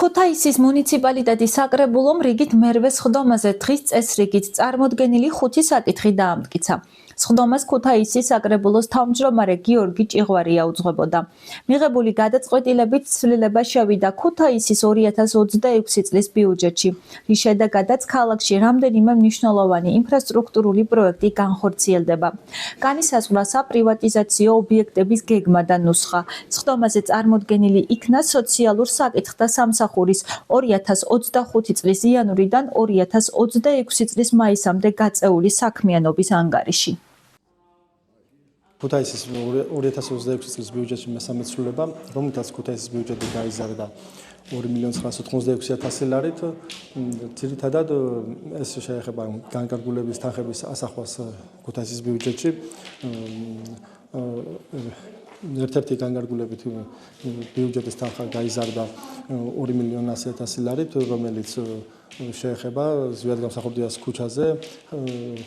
ქუთაისის მუნიციპალიტეტის საკრებულომ რიგით მერვე სხდომაზე დღის წესრიგით წარმოდგენილი 5 საკითხი დაამტკიცა. სხდომას ქუთაისის საკრებულოს თავმჯდომარე გიორგი ჭიღვარია უძღვებოდა. მიღებული გადაწყვეტილებით ცვლილება შევიდა ქუთაისის 2026 წლის ბიუჯეტში, რის შედეგადაც ქალაქში რამდენიმე მნიშვნელოვანი ინფრასტრუქტურული პროექტი განხორციელდება. განისაზღვრა საპრივატიზაციო ობიექტების გეგმა და ნუსხა. სხდომაზე წარმოდგენილი იქნა სოციალურ საკითხთა სამსახურის 2025 წლის იანვრიდან 2026 წლის მაისამდე გაწეული საქმიანობის ანგარიში. ქუთაისის 2026 წლის ბიუჯეტში მესამე ცვლილება, რომელთაც ქუთაისის ბიუჯეტი გაიზარდა 2.986.000 ლარით. ძირითადად ეს შეეხება განკარგულების თანხების ასახვას ქუთაისის ბიუჯეტში. ერთ-ერთი განკარგულებით ბიუჯეტის თანხა გაიზარდა 2.100.000 ლარით, რომელიც შეეხება ზვიადგამსახურდიას ქუჩაზე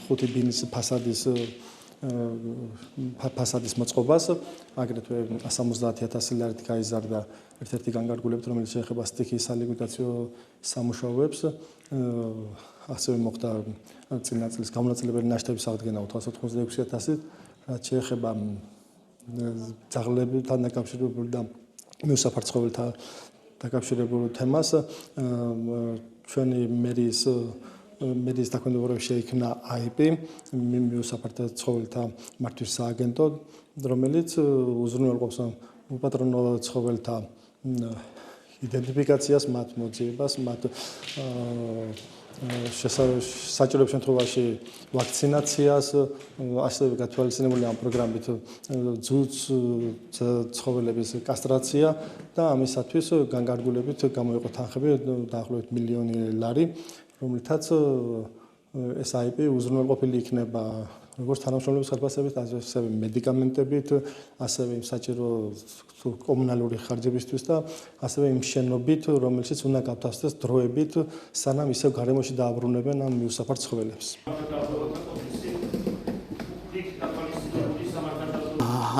5 ბინის ფასადის მოწყობას, აგრეთვე 170.000 ლარით გაიზარდა ერთ-ერთი განკარგულებით, რომელიც შეეხება სტიქიის სალიკვიდაციო სამუშაოებს. ასევე მოხდა წინა წლის გამონაწილებელი ნაშთების აღდგენა 486.000, რაც შეეხება ძაღლებთან დაკავშირებული და მიუსაფარ ცხოველთა დაკავშირებულ თემას. ჩვენი მერიის დაქვემდებარებაში შეიქმნა IP, მიუსაფარ ცხოველთა მართვის სააგენტო, რომელიც უზრუნველყოფს უპატრონო ცხოველთა იდენტიფიკაციას, მათ მოძიებას, მათ საჭიროების შემთხვევაში ვაქცინაციას, ასევე გათვალისწინებული ამ პროგრამით ცხოველების კასტრაცია და ამისათვის განკარგულებით გამოიყო თანხები დაახლოებით 1 მილიონი ლარი, რომლითაც ეს IP უზრუნველყოფილი იქნება როგორც თანამშრომლობის ხელფასებით, ასევე მედიკამენტებით, ასევე საჭირო კომუნალური ხარჯებისთვის და ასევე იმ შენობით, რომელშიც უნდა გავთავსდეს დროებით, სანამ ისევ გარემოში დააბრუნებენ ამ მიუსაფარ ცხოველებს.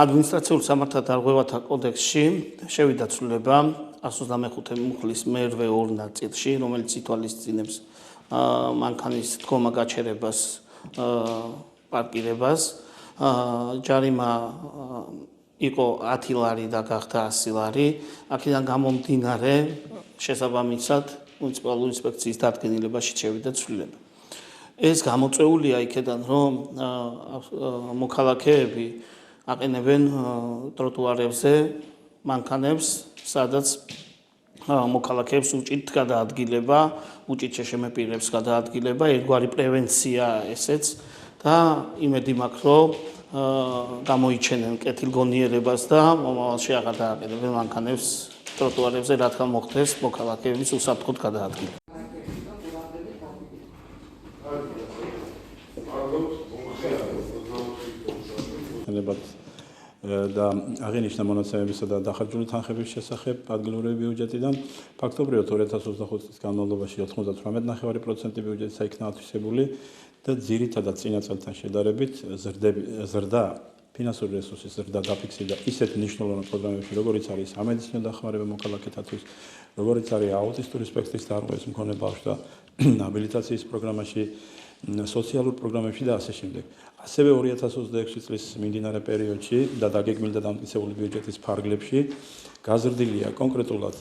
ადმინისტრაციულ სამართალთა დარღვევათა კოდექსში შევიდა ცვლილება 125 მუხლის მერვე ორ ნაწილში, რომელიც ითვალისწინებს მანქანის დგომა გაჩერებას, პარკირებას. ჯარიმა იყო 10 ლარი და გახდა 100 ლარი. აქედან გამომდინარე შესაბამისად მუნიციპალური ინსპექციის დადგენილებაში შევიდა ცვლილება. ეს გამოწვეულია იქედან, რომ მოქალაქეები აყენებენ ტროტუარებზე მანქანებს, სადაც მოქალაქეებს უჭირთ გადაადგილება, უჭირთ შემეპირებს გადაადგილება, ერთგვარი პრევენცია ესეც და იმედი მაქვს, რომ გამოიჩენენ კეთილგონიერებას და მომავალში აღარ დააყენებენ მანქანებს ტროტუარებზე, რადგან მოხდეს მოქალაქეების უსაფრთხოდ გადაადგილება. და აღინიშნა მონაცემებისა და დახარჯული თანხების შესახებ ადგილობრივი ბიუჯეტიდან. ფაქტობრივად 2025 წლის განმავლობაში 98% ბიუჯეტისა იქნა ათვისებული და ძირითადად წინა წელთან შედარებით ზრდა ფინანსური რესურსის ზრდა დაფიქსირდა ისეთ მნიშვნელოვან პროგრამებში, როგორიც არის სამედიცინო დახმარება მოქალაქეთათვის, როგორიც არის აუტისტური სპექტრის დარღვევის მქონე ბავშვთა აბილიტაციის პროგრამაში, სოციალურ პროგრამებში და ასე შემდეგ. ასევე 2026 წლის მიმდინარე პერიოდში და დაგეგმილი და დამტკიცებული ბიუჯეტის ფარგლებში გაზრდილია კონკრეტულად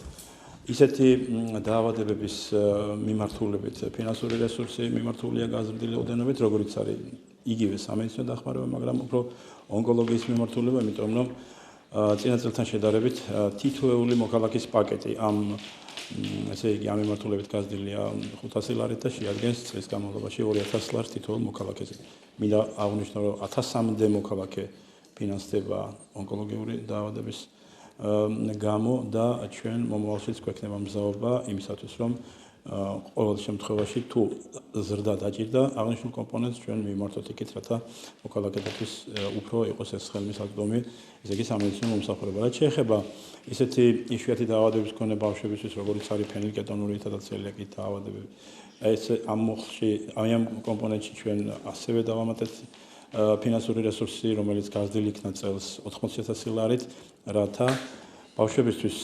ისეთი დაავადებების მიმართულებით ფინანსური რესურსი მიმართულია გაზრდილი ოდენობით, როგორიც არის იგივე სამედიცინო დახმარება, მაგრამ უფრო ონკოლოგიის მიმართულება, იმიტომ რომ წინა წელთან შედარებით თითოეული მოქალაქის პაკეტი ესე იგი ამ მიმართულებით გაზრდილია 500 ლარით და შეადგენს წლის განმავლობაში 2000 ლარს თითოეულ მოქალაქეზე. მინდა აღვნიშნო, რომ 1000-მდე მოქალაქე ფინანსდება ონკოლოგიური დაავადების გამო და ჩვენ მომავალშიც გვექნება მზაობა იმისათვის, რომ ყოველ შემთხვევაში თუ ზრდა დაჭირდა აღნიშნულ კომპონენტს ჩვენ მივმართოთ იქით, რათა მოქალაქეთათვის უფრო იყოს ეს ხელმისაწვდომი, ესე იგი სამედიცინო მომსახურება. რაც შეეხება ისეთი იშვიათი დაავადების მქონე ბავშვებისთვის, როგორიც არის ფენილკეტონურითა და ცელიაკის დაავადებები, ეს ამ კომპონენტში ჩვენ ასევე დავამატეთ ფინანსური რესურსი, რომელიც გაზრდილი იქნა წელს 80,000 ლარით, რათა ბავშვებისთვის,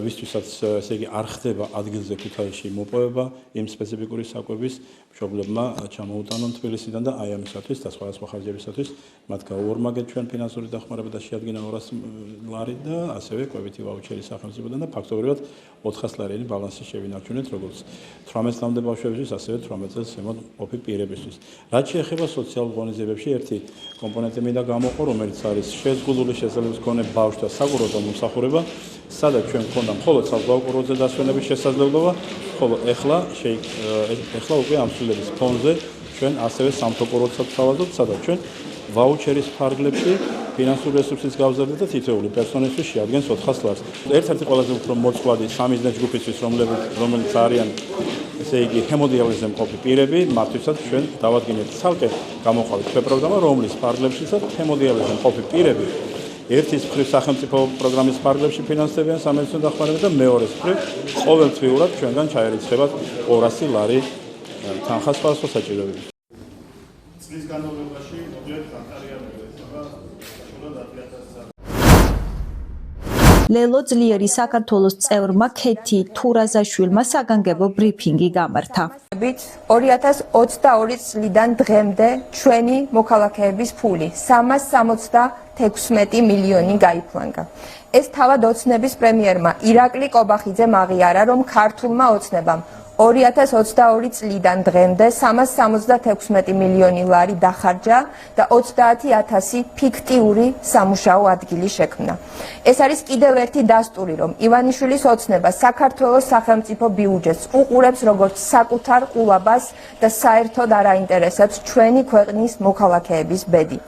ვისთვისაც ესე იგი არ ხდება ადგილზე ქუთაისში მოპოვება იმ სპეციფიკური საკვების მშობლებმა ჩამოუტანონ თბილისიდან და აი ამისათვის და სხვადასხვა ხარჯებისათვის მათ გაუორმაგეთ ჩვენ ფინანსური დახმარება და შეადგინა 200 ლარი და ასევე კვებითი ვაუჩერი სახელმწიფოდან და ფაქტობრივად 400 ლარიანი ბალანსი შევინარჩუნეთ როგორც 18 წლამდე ბავშვებისთვის, ასევე 18 წელს ზემოთ მყოფი პირებისთვის. რაც შეეხება სოციალურ ღონისძიებებში, ერთი კომპონენტი მინდა გამოყო, რომელიც არის შეზღუდული შესაძლებლობის მქონე ბავშვთა საყურადღებო მომსახურება, სადაც ჩვენ გქონდა მხოლოდ საზღვაო კურორტზე დასვენების შესაძლებლობა, ხოლო ეხლა უკვე ამ სულების ფონზე ჩვენ ასევე სამთო კურორტსაც ვთავაზობთ, სადაც ჩვენ ვაუჩერის ფარგლებში ფინანსური რესურსის გავზარდეთ და თითოეული პერსონისთვის შეადგენს 400 ლარს. ერთ-ერთი ყველაზე უფრო მოწყვლადი სამიზნე ჯგუფისთვის, რომელიც არიან ესე იგი ჰემოდიალიზზე მყოფი პირები, მათთვისაც ჩვენ დავადგინეთ ცალკე გამოყავით პროგრამა, რომლის ფარგლებშიცაც ჰემოდიალიზზე მყოფი პირები ერთის მხრივ სახელმწიფო პროგრამის ფარგლებში ფინანსდებიან სამედიცინო დახმარებას და მეორეს მხრივ ყოველთვიურად ჩვენგან ჩაერიცხებათ 200 ლარი თანხა სხვადასხვა საჭიროებებით. წლის განმავლობაში მოგვიყვება კატარიანები და საშუალო დათვიათასა. ლელო ძლიერი საქართველოს წევრმა ქეთი თურაზაშვილმა საგანგებო ბრიფინგი გამართა. 2022 წლიდან დღემდე ჩვენი მოქალაქეების ფული 376 მილიონი გაიფლანგა. ეს თავად ოცნების პრემიერმა ირაკლი კობახიძემ აღიარა, რომ ქართულმა ოცნებამ 2022 წლიდან დღემდე 376 მილიონი ლარი დახარჯა და 30,000 ფიქტიური სამუშაო ადგილი შექმნა. ეს არის კიდევ ერთი დასტური, რომ ივანიშვილის ოცნება საქართველოს სახელმწიფო ბიუჯეტს უყურებს როგორც საკუთარ ყულაბას და საერთოდ არ აინტერესებს ჩვენი ქვეყნის მოქალაქეების ბედი.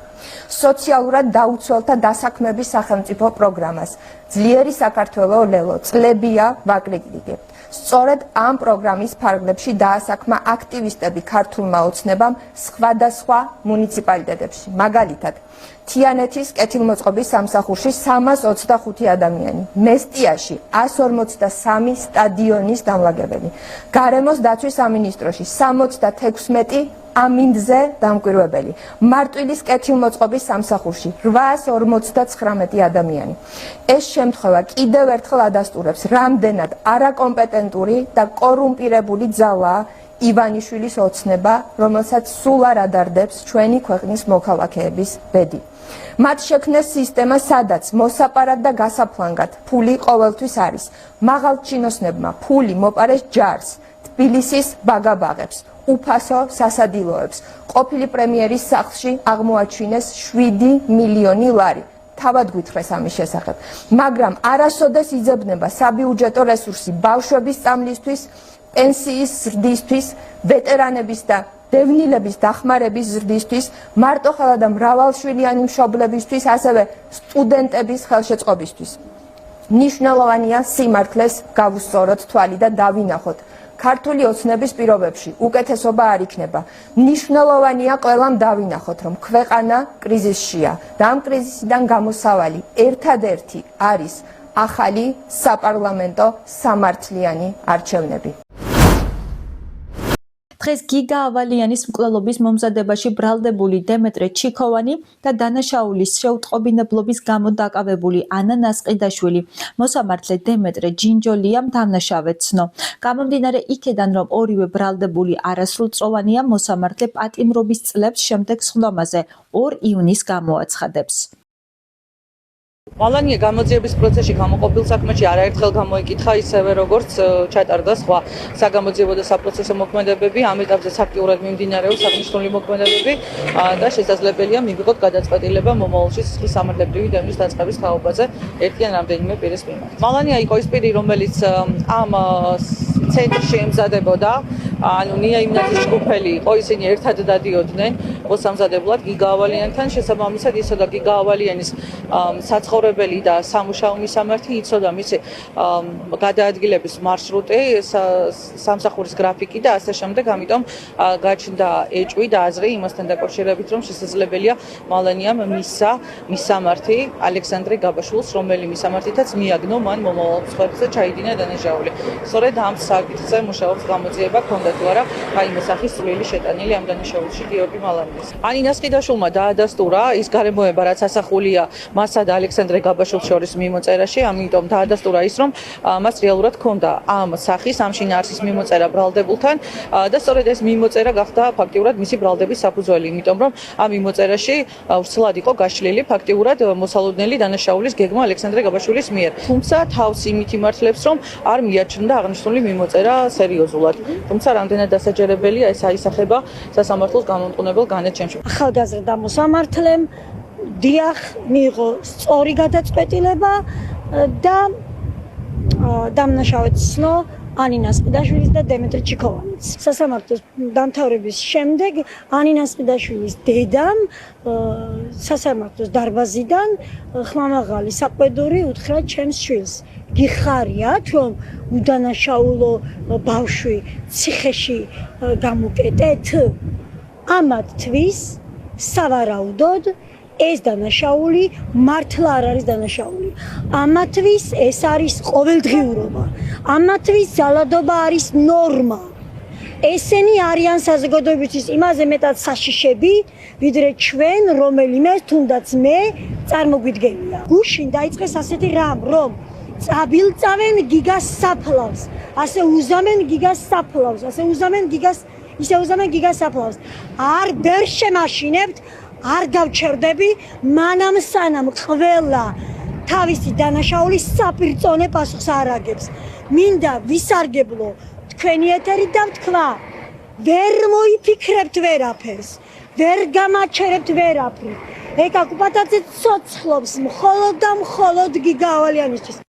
სოციალურად დაუცველთა დასაქმების სახელმწიფო პროგრამას ძლიერი საქართველო ლელო წლებია ვაკრიტიკებთ. სწორედ ამ პროგრამის ფარგლებში დაასაქმა აქტივისტები ქართულმა ოცნებამ სხვადასხვა მუნიციპალიტეტებში. მაგალითად, თიანეთის კეთილმოწყობის სამსახურში 325 ადამიანი, მესტიაში 153 სტადიონის დამლაგებელი, გარემოს დაცვის სამინისტროში 76 ამინდზე დამკვირვებელი, მარტვილის კეთილმოწყობის სამსახურში 859 ადამიანი. ეს შემთხვევა კიდევ ერთხელ ადასტურებს, რამდენად არაკომპეტენტური და კორუმპირებული ძალაა ივანიშვილის ოცნება, რომელსაც სულ არ ადარდებს ჩვენი ქვეყნის მოქალაქეების ბედი. მათ შექმნეს სისტემა, სადაც მოსაპარად და გასაფლანგად ფული ყოველთვის არის. მაღალჩინოსნებმა ფული მოპარეს ჯარს, თბილისის ბაგაბაღებს, უფასო სასადილოებს. ყოფილი პრემიერის სახლში აღმოაჩინეს 7 მილიონი ლარი. თავად გვითხრეს ამის შესახებ. მაგრამ არასოდეს იძებნება საბიუჯეტო რესურსი ბავშვების სწავლისთვის, პენსიის ზრდისთვის, ვეტერანების და დევნილების დახმარების ზრდისთვის, მარტოხელა და მრავალშვილიანი მშობლებისთვის, ასევე სტუდენტების ხელშეწყობისთვის. მნიშვნელოვანია სიმართლეს გავუსწოროთ თვალი და დავინახოთ. ქართული ოცნების პირობებში უკეთესობა არ იქნება. მნიშვნელოვანია ყველამ დავინახოთ, რომ ქვეყანა კრიზისშია და ამ კრიზისიდან გამოსავალი ერთადერთი არის ახალი საპარლამენტო სამართლიანი არჩევნები. დღეს გიგა ავალიანის მკვლელობის მომზადებაში ბრალდებული დემეტრე ჩიქოვანი და დანაშაულის შეუტყობინებლობის გამო დაკავებული ანა ნასყიდაშვილი მოსამართლე დემეტრე ჯინჯოლიამ დამნაშავედ ცნო. გამომდინარე იქედან, რომ ორივე ბრალდებული არასრულწლოვანია, მოსამართლე პატიმრობის წლებს შემდეგ სხდომაზე 2 ივნისს გამოაცხადებს. მალანია გამოძიების პროცესში გამოყოფილ საქმეში არაერთხელ გამოიკითხა ისევე როგორც ჩატარდა სხვა საგამოძიებო და საპროცესო მოქმედებები, ამ ეტაპზე აქტიურად მიმდინარეობს აღნიშნული მოქმედებები და შესაძლებელია მივიღოთ გადაწყვეტილება მომავალში სისხლის სამართლებრივი დევნის დაწყების თაობაზე ერთი ან რამდენიმე პირის მიმართ. მალანია იყო ის პირი, რომელიც ამ ცენტრში ემზადებოდა, ანუ ნია იმნაძის ჯგუფელი იყო, ისინი ერთად დადიოდნენ მოსამზადებლად გიგა ავალიანთან, შესაბამისად იცოდა გიგა ავალიანის საცხოვრებელი და სამუშაო მისამართი, იცოდა მისი გადაადგილების მარშრუტი, სამსახურის გრაფიკი და ასე შემდეგ, ამიტომ გაჩნდა ეჭვი და აზრი იმასთან დაკავშირებით, რომ შესაძლებელია მალანიამ მისამართი ალექსანდრე გაბაშვილს, რომელი მისამართითაც მიაგნო მან მომავალ მსხვერპლზე ჩაიდინა დანაშაული. სწორედ ამ საკითხზე მუშაობს გამოძიება, ქონდა გახდა თუ არა რაიმე სახის წვლილი შეტანილი ამ დანაშაულში გიორგი მალარიძის. ანინას ყიდაშვილმა დაადასტურა ის გარემოება, რაც ასახულია მასა და ალექსანდრე გაბაშვილს შორის მიმოწერაში, ამიტომ დაადასტურა ის, რომ მას რეალურად ჰქონდა ამ სახის, ამ შინაარსის მიმოწერა ბრალდებულთან და სწორედ ეს მიმოწერა გახდა ფაქტიურად მისი ბრალდების საფუძველი, იმიტომ რომ ამ მიმოწერაში ვრცლად იყო გაშლილი ფაქტიურად მოსალოდნელი დანაშაულის გეგმა ალექსანდრე გაბაშვილის მიერ. თუმცა თავს იმით იმართლებს, რომ არ მიაჩნდა აღნიშნული მიმოწერა სერიოზულად. თუმცა რამდენად დასაჯერებელია ეს აისახება სასამართლოს გამომტყუნებელ განაჩენში. ახალგაზრდა მოსამართლემ დიახ მიიღო სწორი გადაწყვეტილება და დამნაშავედ ცნო ანინა სპიდაშვილის და დემეტრე ჩიქოვანის. სასამართლოს დამთავრების შემდეგ ანინა სპიდაშვილის დედამ სასამართლოს დარბაზიდან ხმამაღალი საყვედური უთხრა ჩემს შვილს. გიხარიათ, რომ უდანაშაულო ბავშვი ციხეში გამუკეტეთ? ამათთვის სავარაუდოდ ეს დანაშაული მართლა არ არის დანაშაული. ამათთვის ეს არის ყოველდღიურობა. ამათთვის ძალადობა არის ნორმა. ესენი არიან საზოგადოებისთვის იმაზე მეტად საშიშები, ვიდრე ჩვენ, რომელიმე თუნდაც მე წარმოგვიდგენია. გუშინ დაიწყეს ასეთი რამ, რომ წაბილწავენ გიგას საფლავს, ასე უზამენ გიგას საფლავს, ისე უზამენ გიგას საფლავს. არ ვერ შემაშინებთ, არ გავჩერდები, მანამ სანამ ყველა თავისი დანაშაულის საპირწონე პასუხს არ აგებს. მინდა ვისარგებლო თქვენი ეთერით და ვთქვა, ვერ მოიფიქრებთ ვერაფერს, ვერ გამაჩერებთ ვერაფრით. ეკა კუპატაძე ცოცხლობს მხოლოდ და მხოლოდ გიგა ავალიანისთვის.